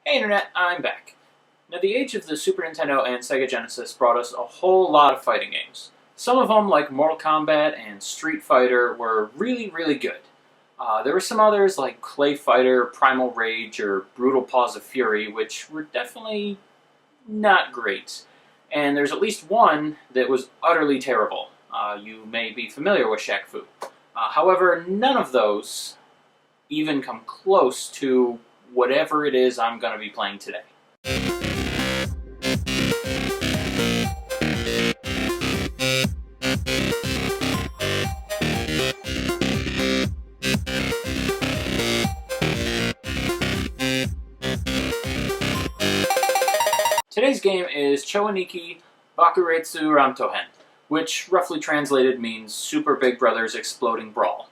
Hey Internet, I'm back. Now the age of the Super Nintendo and Sega Genesis brought us a whole lot of fighting games. Some of them, like Mortal Kombat and Street Fighter, were really good. There were some others like Clay Fighter, Primal Rage, or Brutal Paws of Fury, which were definitely not great. And there's at least one that was utterly terrible. You may be familiar with Shaq Fu. However, none of those even come close to whatever it is I'm going to be playing today. Today's game is Cho Aniki Bakuretsu Ramtohen, which roughly translated means Super Big Brother's Exploding Brawl.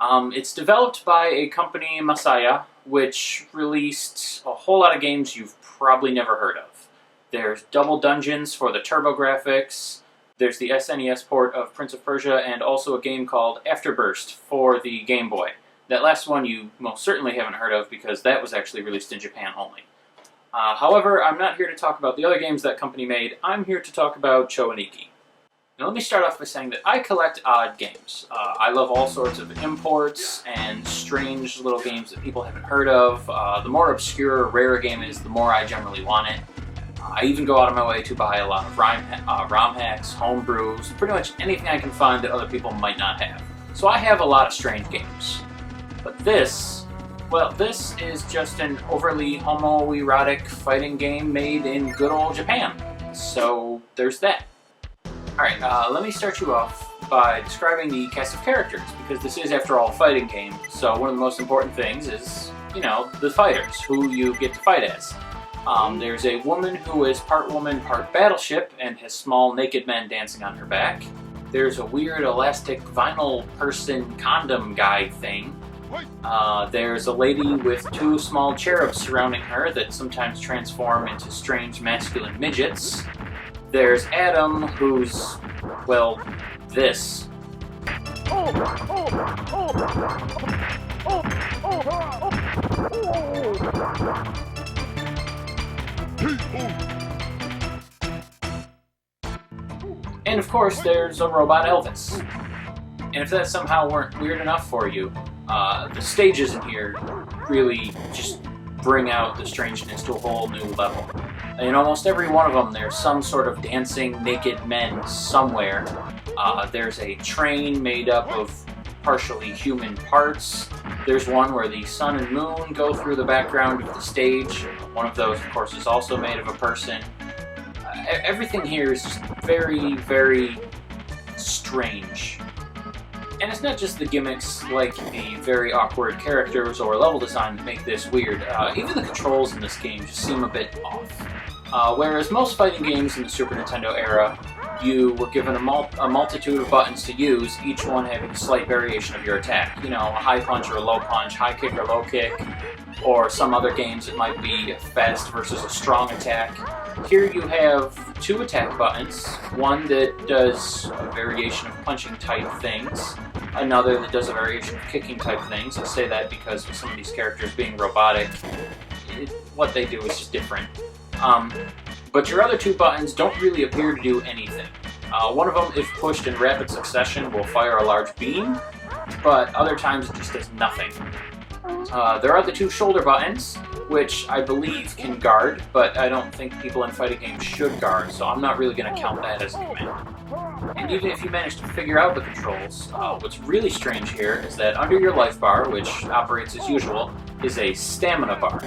It's developed by a company, Masaya, which released a whole lot of games you've probably never heard of. There's Double Dungeons for the TurboGrafx, there's the SNES port of Prince of Persia, and also a game called Afterburst for the Game Boy. That last one you most certainly haven't heard of because that was actually released in Japan only. However, I'm not here to talk about the other games that company made, I'm here to talk about Cho Aniki. Now let me start off by saying that I collect odd games. I love all sorts of imports and strange little games that people haven't heard of. The more obscure or rare a game is, the more I generally want it. I even go out of my way to buy a lot of ROM hacks, homebrews, pretty much anything I can find that other people might not have. So I have a lot of strange games. But this is just an overly homoerotic fighting game made in good old Japan. So there's that. Alright, let me start you off by describing the cast of characters, because this is, after all, a fighting game, so one of the most important things is, the fighters, who you get to fight as. There's a woman who is part woman, part battleship, and has small naked men dancing on her back. There's a weird elastic vinyl person condom guy thing. There's a lady with two small cherubs surrounding her that sometimes transform into strange masculine midgets. There's Adam, who's, well, this. And of course, there's a robot Elvis. And if that somehow weren't weird enough for you, the stages in here really just bring out the strangeness to a whole new level. In almost every one of them, there's some sort of dancing naked men somewhere. There's a train made up of partially human parts. There's one where the sun and moon go through the background of the stage. One of those, of course, is also made of a person. Everything here is just very strange. And it's not just the gimmicks like the very awkward characters or level design that make this weird. Even the controls in this game just seem a bit off. Whereas most fighting games in the Super Nintendo era, you were given a multitude of buttons to use, each one having a slight variation of your attack. A high punch or a low punch, high kick or low kick, or some other games it might be a fast versus a strong attack. Here you have two attack buttons, one that does a variation of punching type things, another that does a variation of kicking type things. I say that because with some of these characters being robotic, what they do is just different. But your other two buttons don't really appear to do anything. One of them, if pushed in rapid succession, will fire a large beam, but other times it just does nothing. There are the two shoulder buttons, which I believe can guard, but I don't think people in fighting games should guard, so I'm not really going to count that as a command. And even if you manage to figure out the controls, what's really strange here is that under your life bar, which operates as usual, is a stamina bar.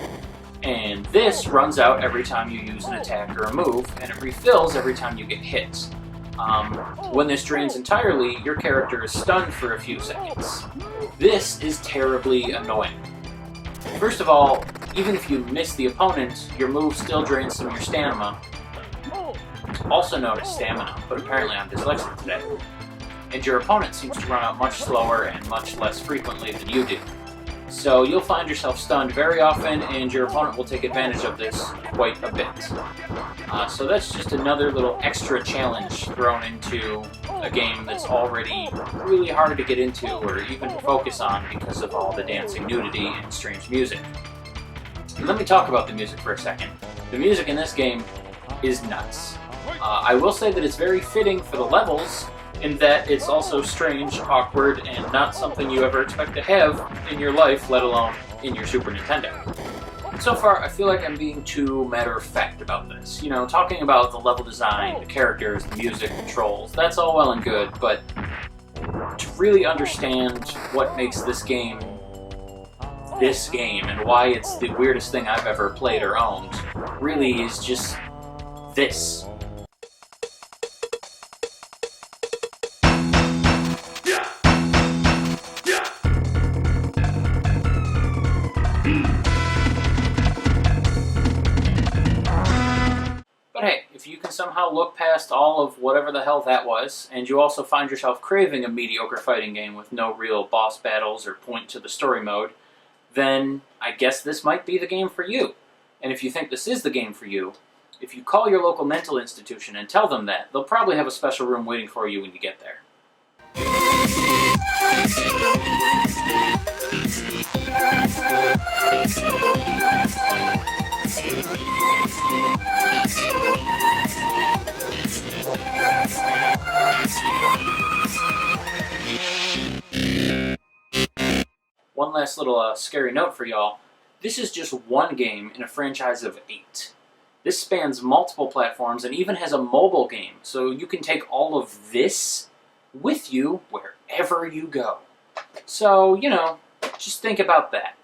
And this runs out every time you use an attack or a move, and it refills every time you get hit. When this drains entirely, your character is stunned for a few seconds. This is terribly annoying. First of all, even if you miss the opponent, your move still drains some of your stamina. Also known as stamina, but apparently I'm dyslexic today. And your opponent seems to run out much slower and much less frequently than you do. So you'll find yourself stunned very often, and your opponent will take advantage of this quite a bit. So that's just another little extra challenge thrown into a game that's already really hard to get into or even focus on because of all the dancing nudity and strange music. Let me talk about the music for a second. The music in this game is nuts. I will say that it's very fitting for the levels, in that it's also strange, awkward, and not something you ever expect to have in your life, let alone in your Super Nintendo. So far, I feel like I'm being too matter-of-fact about this. You know, talking about the level design, the characters, the music, controls, that's all well and good, but to really understand what makes this game and why it's the weirdest thing I've ever played or owned really is just this. But hey, if you can somehow look past all of whatever the hell that was, and you also find yourself craving a mediocre fighting game with no real boss battles or point to the story mode, then I guess this might be the game for you. And if you think this is the game for you, if you call your local mental institution and tell them that, they'll probably have a special room waiting for you when you get there. One last little scary note for y'all. This is just one game in a franchise of 8. This spans multiple platforms and even has a mobile game, so you can take all of this with you wherever you go. So, you know, just think about that.